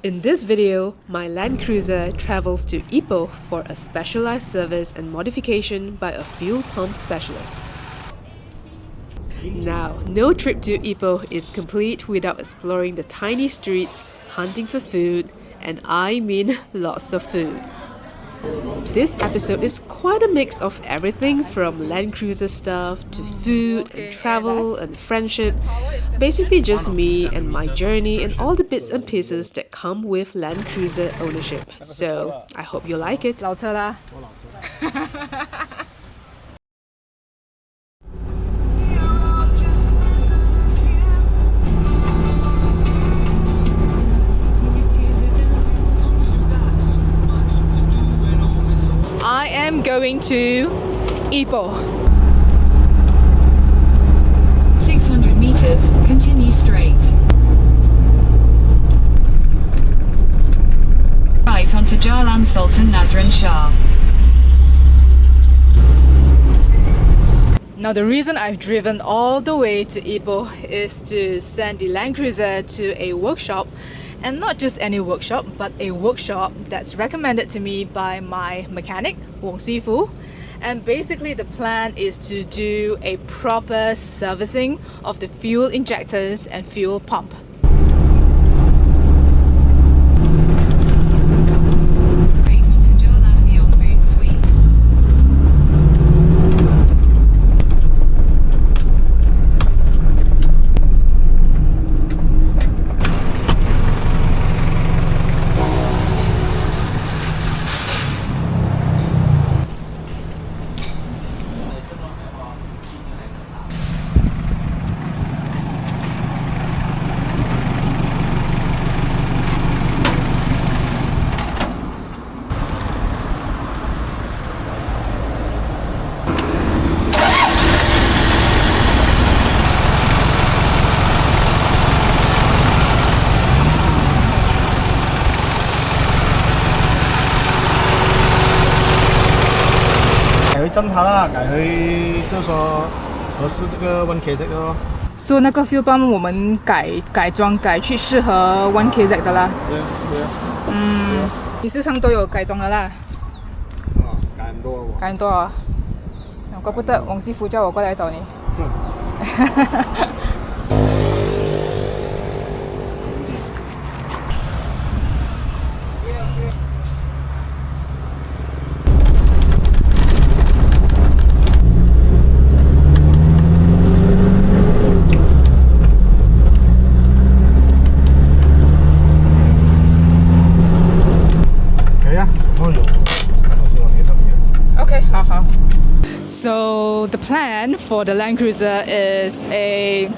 In this video, my Land Cruiser travels to Ipoh for a specialized service and modification by a fuel pump specialist. Now, no trip to Ipoh is complete without exploring the tiny streets, hunting for food, and I mean lots of food. This episode is quite a mix of everything from Land Cruiser stuff to food and travel and friendship. Basically just me and my journey and all the bits and pieces that come with Land Cruiser ownership. So, I hope you like it. 老车啦。I am going to Ipoh. 600 meters, continue straight. Right onto Jalan Sultan Nazrin Shah. Now the reason I've driven all the way to Ipoh is to send the Land Cruiser to a workshop, and not just any workshop, but a workshop that's recommended to me by my mechanic, Hoong. And basically the plan is to do a proper servicing of the fuel injectors and fuel pump. Right onto Jalan beyond Moon Sweep. So 那个 fuel pump 我们改装改去适合 1kZ 的啦。对啊。你市场都有改装的啦。改很多我。改很多啊。怪不得王师傅叫我过来找你。Okay, 好。So the plan for the Land Cruiser is a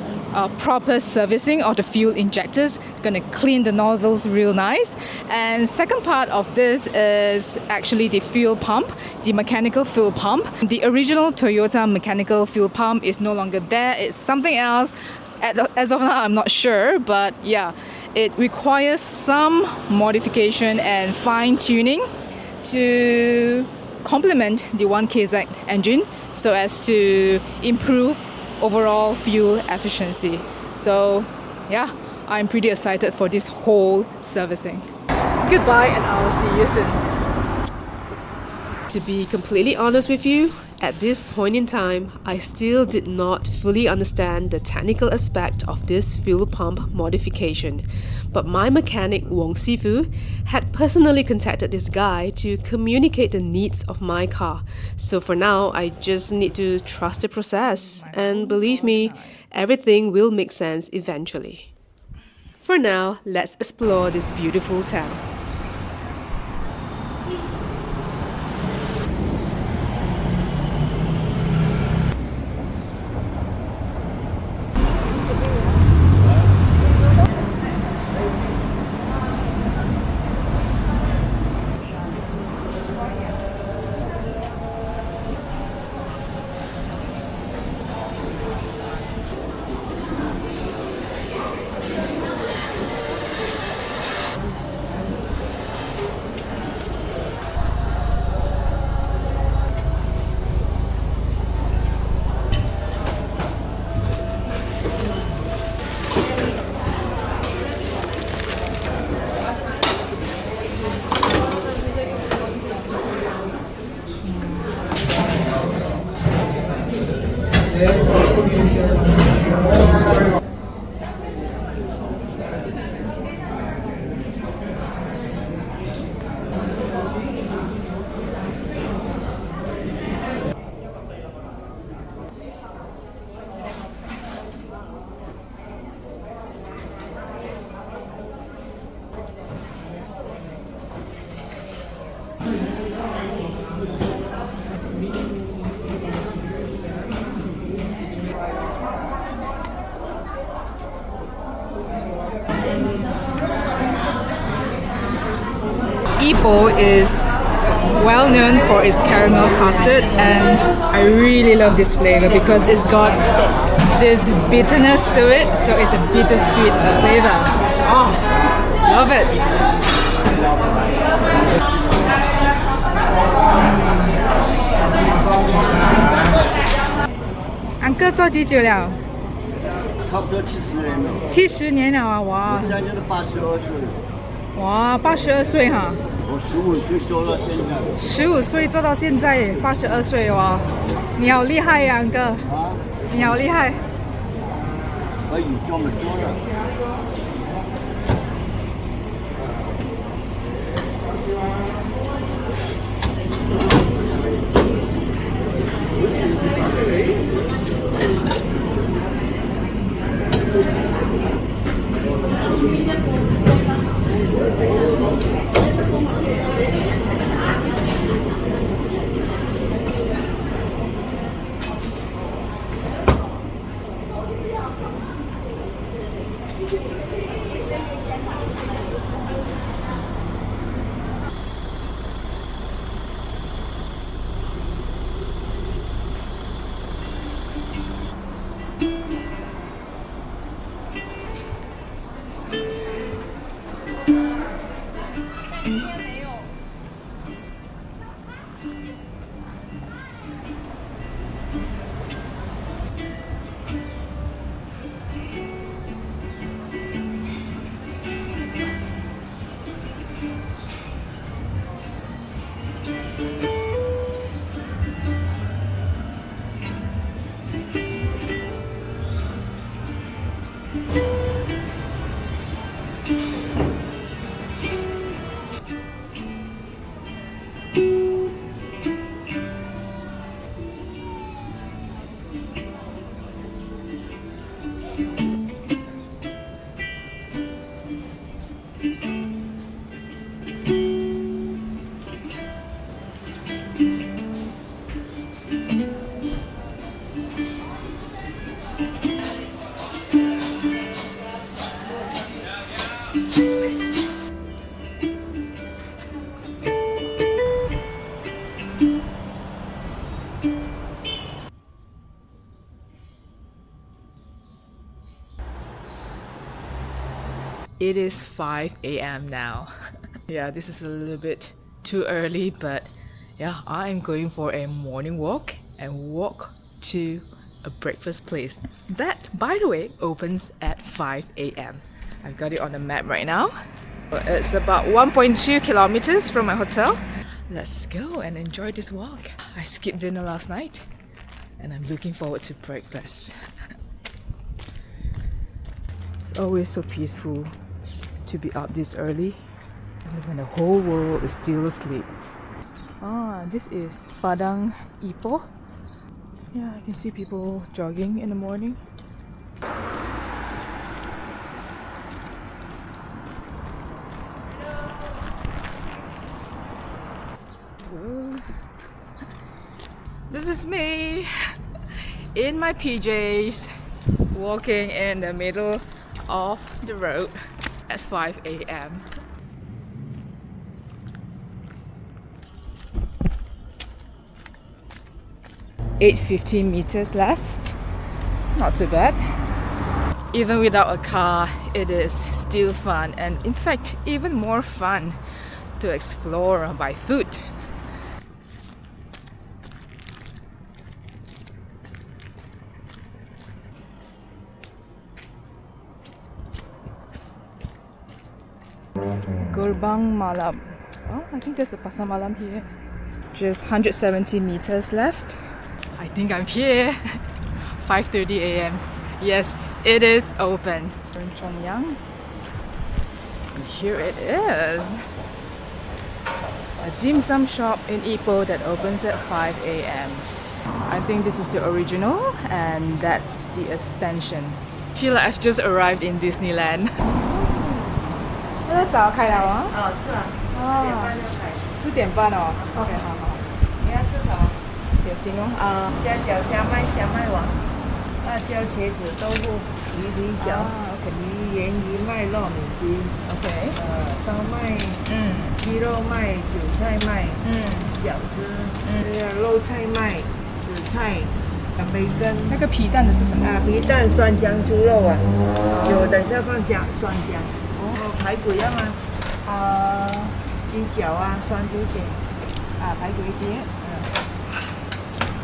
proper servicing of the fuel injectors. Gonna clean the nozzles real nice. And second part of this is actually the fuel pump, the mechanical fuel pump. The original Toyota mechanical fuel pump is no longer there. It's something else. As of now, I'm not sure, but yeah, it requires some modification and fine-tuning to complement the 1kZ engine so as to improve overall fuel efficiency. So yeah, I'm pretty excited for this whole servicing. Goodbye, and I'll see you soon. To be completely honest with you, at this point in time, I still did not fully understand the technical aspect of this fuel pump modification. But my mechanic, Hoong had personally contacted this guy to communicate the needs of my car. So for now, I just need to trust the process. And believe me, everything will make sense eventually. For now, let's explore this beautiful town. Ipoh is well known for its caramel custard, and I really love this flavor because it's got this bitterness to it, so it's a bittersweet flavor. Oh, love it. Uncle 做几久了？差不多70年了， 70年了啊！哇现在就是82岁，哇，82岁哈我15岁做到现在。 ，15岁做到现在，82岁哇！你好厉害呀，Uncle！ 啊，你好厉害！可以这么做了。It is 5 a.m. now. Yeah, this is a little bit too early, but yeah, I'm going for a morning walk and walk to a breakfast place that, by the way, opens at 5 a.m. I've got it on the map right now. It's about 1.2 kilometers from my hotel. Let's go and enjoy this walk. I skipped dinner last night and I'm looking forward to breakfast. It's always so peaceful to be up this early when the whole world is still asleep. Ah, this is Padang Ipoh. Yeah, I can see people jogging in the morning. This is me in my PJs walking in the middle of the road at 5 a.m. $8.50 meters left. Not too bad. Even without a car, it is still fun, and in fact, even more fun to explore by foot. Gerbang Malam. Oh, I think there's a Pasar Malam here. Just 170 meters left. I think I'm here. 5:30 a.m. Yes, it is open. Chongyang. Here it is. A dim sum shop in Ipoh that opens at 5 a.m. I think this is the original and that's the extension. I feel like I've just arrived in Disneyland. 早开了啊？是啊，4点半哦。OK， 好好。你要吃什么？点心哦。虾饺、虾麦王、辣椒、茄子、豆腐、鱼梨饺、鱼圆、鱼麦、糯米鸡。OK。烧麦。鱼鸡肉麦、韭菜麦、饺子，肉菜麦、紫菜、培根。那个皮蛋的是什么？皮蛋酸浆猪肉啊，有等下放下酸浆。排骨要吗？鸡脚啊，酸猪脚。排骨一碟。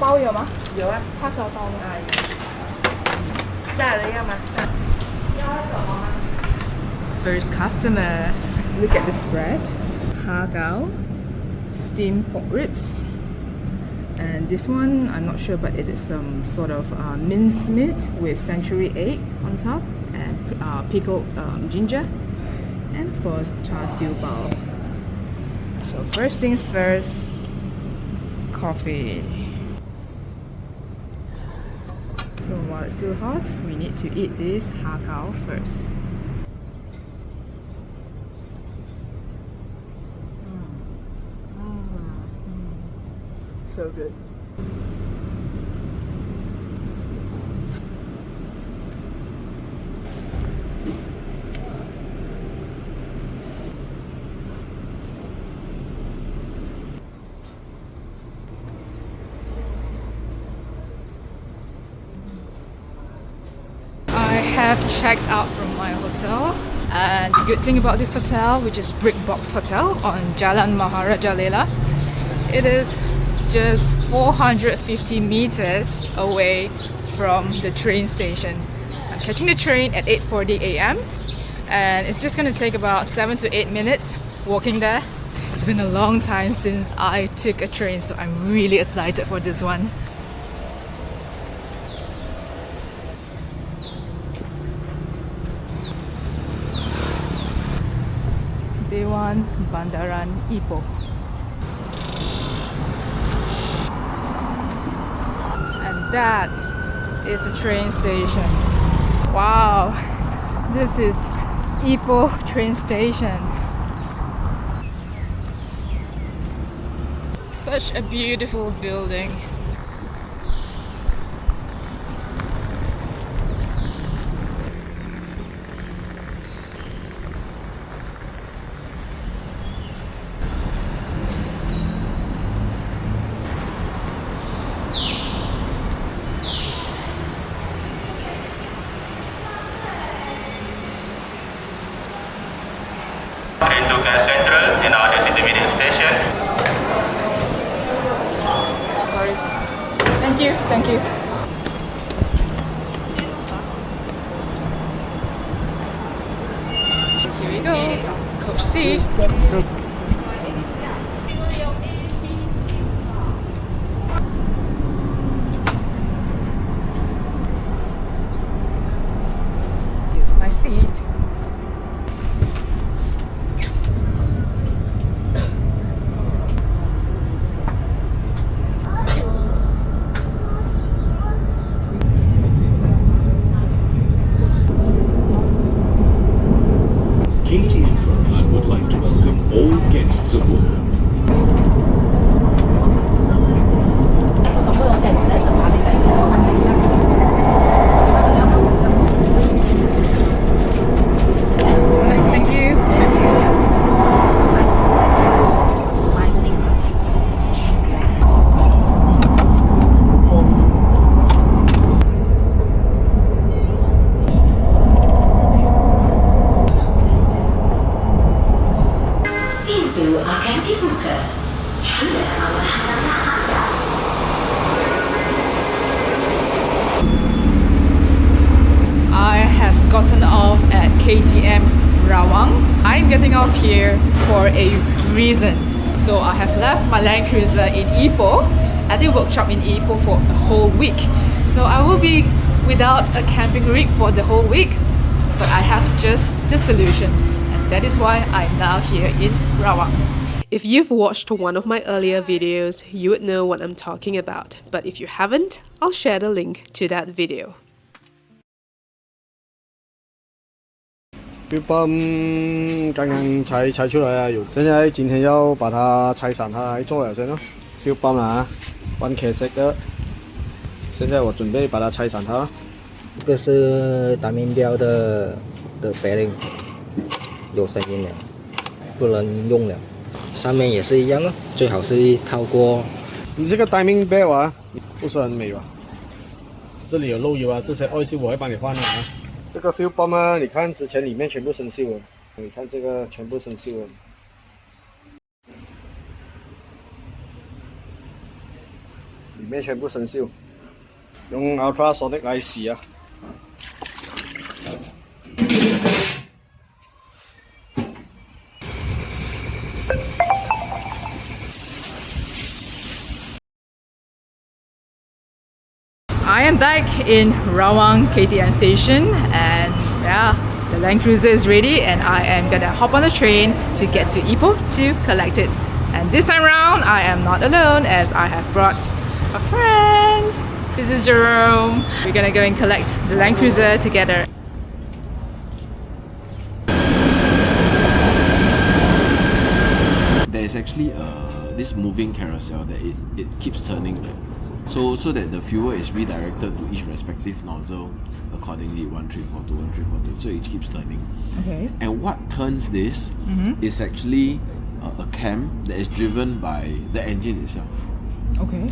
包有吗？有啊。叉烧包吗？有。炸的要吗？炸。要什么吗？ First customer. Look at the spread. Hagao, steamed pork ribs, and this one I'm not sure, but it is some sort of minced meat with century egg on top and pickled ginger, and of course char siu bao. So first things first, coffee. So while it's still hot, we need to eat this hagao first. So good. I have checked out from my hotel, and the good thing about this hotel, which is Brick Box Hotel on Jalan Maharaja Lela, it is just 450 meters away from the train station. I'm catching the train at 8:40 a.m. and it's just gonna take about 7 to 8 minutes walking there. It's been a long time since I took a train, so I'm really excited for this one. Dewan Bandaran Ipoh. That is the train station. Wow, this is Ipoh train station. Such a beautiful building. Into Gas Central in our intermediate station. Sorry. Thank you, thank you. Here we go. Coach C. Here's my seat. I would like to welcome all guests aboard. Thank you. Pintu akan dibuka. Jika awasnya ada. I have gotten off at KTM Rawang. I'm getting off here for a reason. So I have left my Land Cruiser in Ipoh at the workshop in Ipoh for a whole week. So I will be without a camping rig for the whole week. But I have just the solution. And that is why I'm now here in Rawang. If you've watched one of my earlier videos, you would know what I'm talking about. But if you haven't, I'll share the link to that video. fuel pump 刚刚拆出来啊，现在今天要把它拆散它来做了先咯。fuel pump 啊，1K 色的，现在我准备把它拆散它。这个是单面标的 bearing， 有声音了，不能用了。上面也是一样哦，最好是套过。你这个 timing belt 啊，不是很美吧？这里有漏油啊，这些 oil 我会帮你换的啊。这个 fuel pump 啊，你看之前里面全部生锈了，你看这个全部生锈了。里面全部生锈，用 ultrasonic 来洗啊。I am back in Rawang KTM station, and yeah, the Land Cruiser is ready, and I am gonna hop on the train to get to IPOH to collect it. And this time around, I am not alone, as I have brought a friend. This is Jerome. We're gonna go and collect the Land Cruiser together. There is actually this moving carousel that it keeps turning, so that the fuel is redirected to each respective nozzle accordingly. 1342, 1342. So it keeps turning. Okay. And what turns this is actually a cam that is driven by the engine itself. Okay.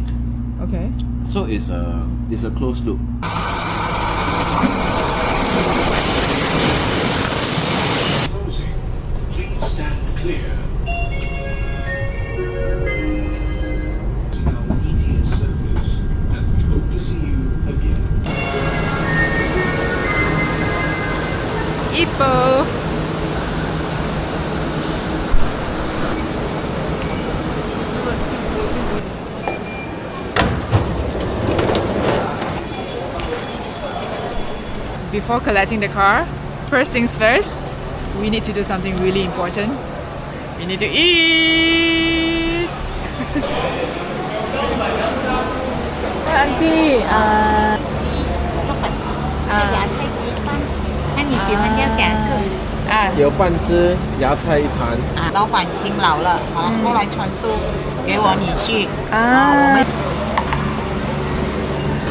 Okay. So it's a closed loop. Closing. Please stand clear. IPOH. Before collecting the car, first things first, we need to do something really important. We need to eat. Auntie, 芽菜鸡饭，那你喜欢要加醋？有半只芽菜一盘。老板已经老了，好了，后来传授给我女婿。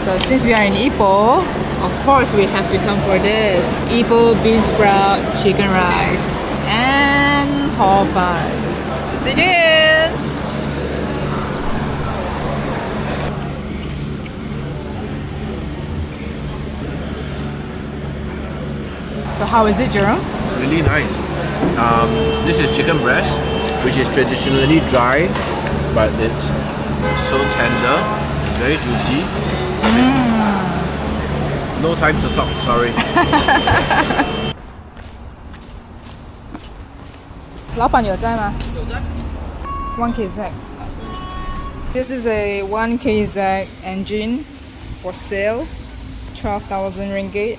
So since we are in IPOH, of course we have to come for this. IPOH bean sprout chicken rice and hor fun. Let's dig in. So how is it, Jerome? Really nice. This is chicken breast, which is traditionally dry, but it's so tender, very juicy. No time to talk, sorry. 老板有在吗？有在。1 kz. This is a 1 kz engine for sale, 12,000 ringgit.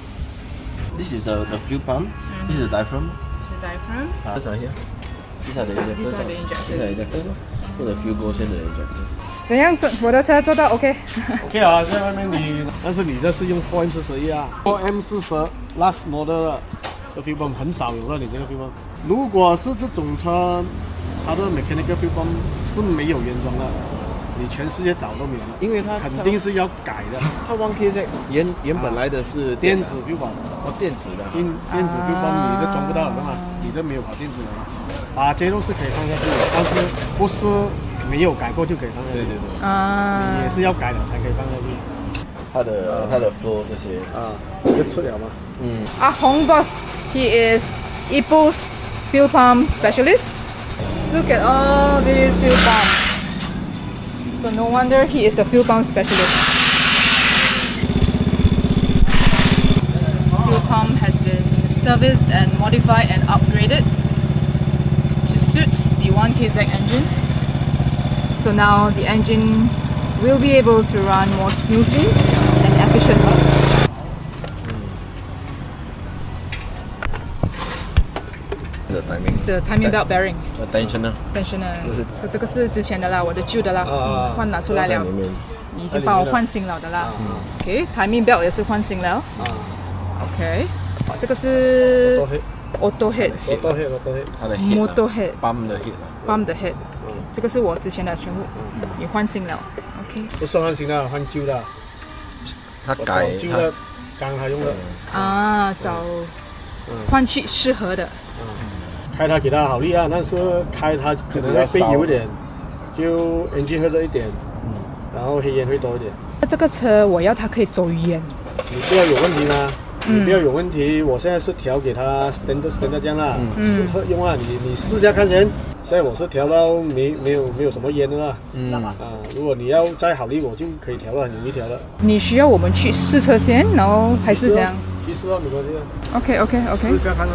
This is the fuel pump. This is the diaphragm. The diaphragm. These are here. These are the injectors. These are the injectors. These are injectors. So the fuel goes in the injectors. 怎样？我的车做到 OK？ OK 啊，在外面你，但是你这是用 4M40啊，4M40 last model 的 fuel pump 很少有了，你这个 fuel pump。如果是这种车，它的 mechanical fuel pump 是没有原装的，你全世界找都没有了，因为它肯定是要改的。它 1 kz 原本来的是电子 fuel pump， 电子的。电子 fuel pump 你都装不到的嘛，你都没有跑电子的嘛。把接入是可以放下去的，但是不是没有改过就可以放下去。对对对。你也是要改了才可以放下去。它的 flow 这些这个吃了吗？Hoong boss, he is IPOH's fuel pump specialist. Look at all these fuel pumps. So no wonder he is the fuel pump specialist. Fuel pump has been serviced and modified and upgraded to suit the 1 kz engine. So now the engine will be able to run more smoothly and efficiently. The timing. It's the timing belt bearing. Tensioner. Tensioner. So 这个是之前的啦，我的旧的啦，换拿出来了。你已经帮我换新了的啦。OK, timing belt 也是换新了。OK, 好，这个是 auto head。它的 motor head。pump 的 head。pump 的 head。这个是我之前的全部，你换新了。OK。不是换新的，换旧的。它改旧的刚才用的。找换去适合的。开它给它好力啊，但是开它可能会费油一点，就 engine 会热一点，然后黑烟会多一点。这个车我要它可以走远，你不要有问题呢，你不要有问题。我现在是调给它 standard 这样啦，适合用啊。你试下看先。现在我是调到没有什么烟的啦。如果你要再好力，我就可以调了，很容易调了。你需要我们去试车先，然后还是这样？去试啊，没关系啊。Okay. 试下看啊。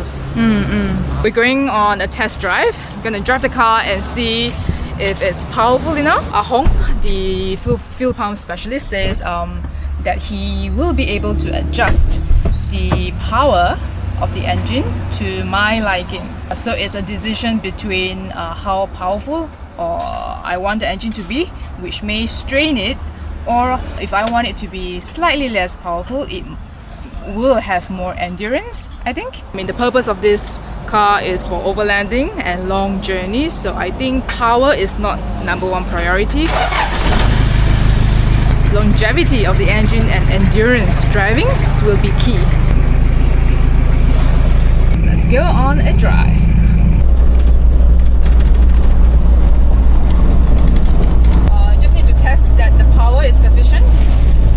We're going on a test drive. We're gonna drive the car and see if it's powerful enough. Hoong, the fuel pump specialist, says that he will be able to adjust the power of the engine to my liking. So it's a decision between how powerful or I want the engine to be, which may strain it, or if I want it to be slightly less powerful, it will have more endurance, I think. I mean, the purpose of this car is for overlanding and long journeys, so I think power is not number one priority. Longevity of the engine and endurance driving will be key. Let's go on a drive. Just need to test that the power is sufficient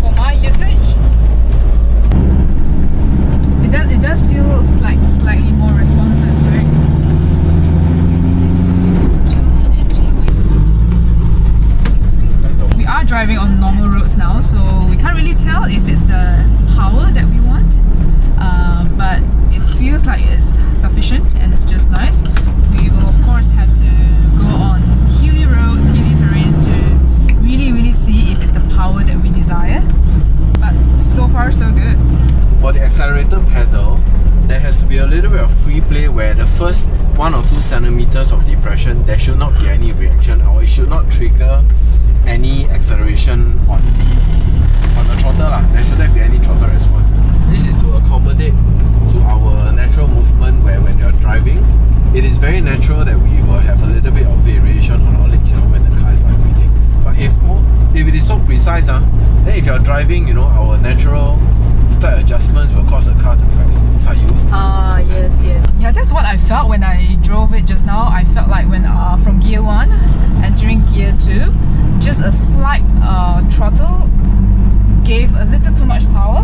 for my usage. It does feel slightly more responsive, right? We are driving on normal roads now, so we can't really tell if it's the power that we want, but it feels like it's sufficient and it's just nice. We will of course have to go on hilly roads, hilly terrains to really see if it's the power that we desire, but so far so good. For the accelerator pedal, there has to be a little bit of free play where the first 1 or 2 centimeters of depression, there should not be any reaction, or it should not trigger any acceleration on the throttle lah. There shouldn't be any throttle response. This is to accommodate to our natural movement, where when you're driving, it is very natural that we will have a little bit of variation on our legs, when the car is vibrating. But if it is so precise, then if you're driving, our natural slight adjustments will cause the car to be like yes. Yeah, that's what I felt when I drove it just now. I felt like when from gear 1 entering gear 2, just a slight throttle gave a little too much power.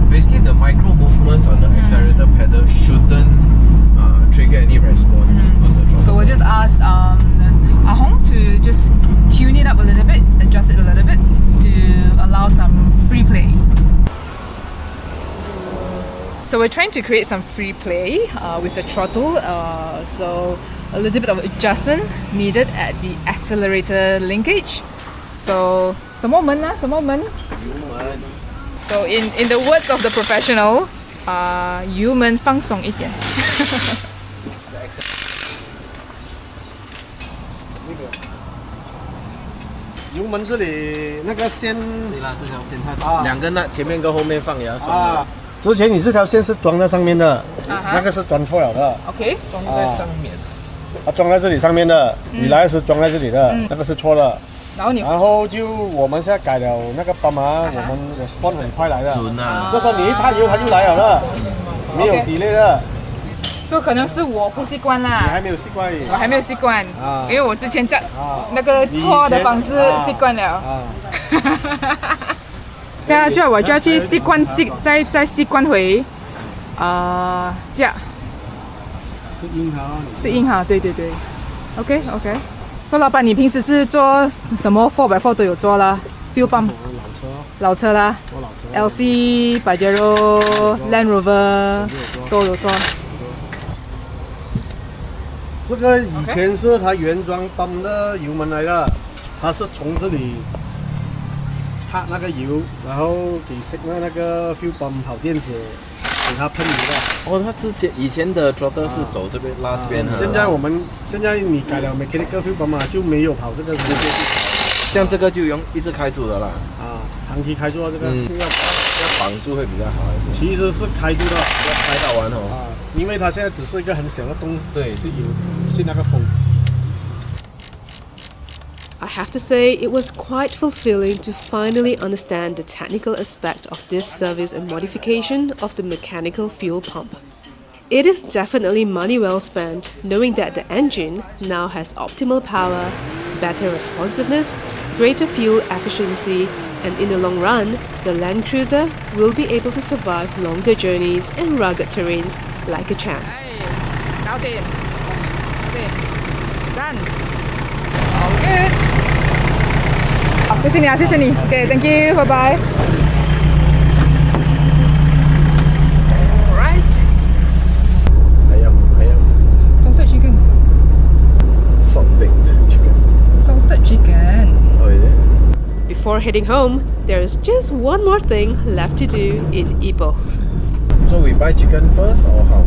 Basically, the micro movements on the accelerator pedal shouldn't trigger any response on the throttle. So we'll just ask Hoong to just tune it up a little bit, adjust it a little bit to allow some free play. So we're trying to create some free play with the throttle, so a little bit of adjustment needed at the accelerator linkage. So, 什么门啊？什么门？So in the words of the professional, 油门放松一点。油门这里那个线，对啦，这条线它两根前面跟后面放也要松啊。之前你这条线是装在上面的，那个是装错了的。OK， 装在上面。装在这里上面的，你来时装在这里的，那个是错的。然后就我们现在改了那个斑马，我 spawn 很快来的。准啊！就说你一踏油它就来了的，没有 delay 的。所以可能是我不习惯啦。你还没有习惯。我还没有习惯，因为我之前在那个错的方式习惯了。对啊，我就要去习惯，再习惯回，这样。适应好，对。OK。说老板，你平时是做什么 4x4 都有做啦 ？fuel pump 老车啦 ，LC、Pajero、Land Rover 都有做。这个以前是它原装泵的油门来的，它是从这里踏那个油，然后给那个 fuel pump 跑电子给它喷油的。它以前的 throttle 是走这边拉这边。现在你改了 mechanical fuel pump 就没有跑这个，像这个就用一直开住的啦。长期开住这个。要绑住会比较好。其实是开住的，要开到完因为它现在只是一个很小的洞，对，是那个风。I have to say, it was quite fulfilling to finally understand the technical aspect of this service and modification of the mechanical fuel pump. It is definitely money well spent, knowing that the engine now has optimal power, better responsiveness, greater fuel efficiency, and in the long run, the Land Cruiser will be able to survive longer journeys and rugged terrains like a champ. Now then. Done. All good. Sini, sini. Okay, thank you. Bye-bye. Alright. Ayam. Salted chicken. Salt baked chicken. Salted chicken. Oh, is it? Before heading home, there is just one more thing left to do in Ipoh. So we buy chicken first or how?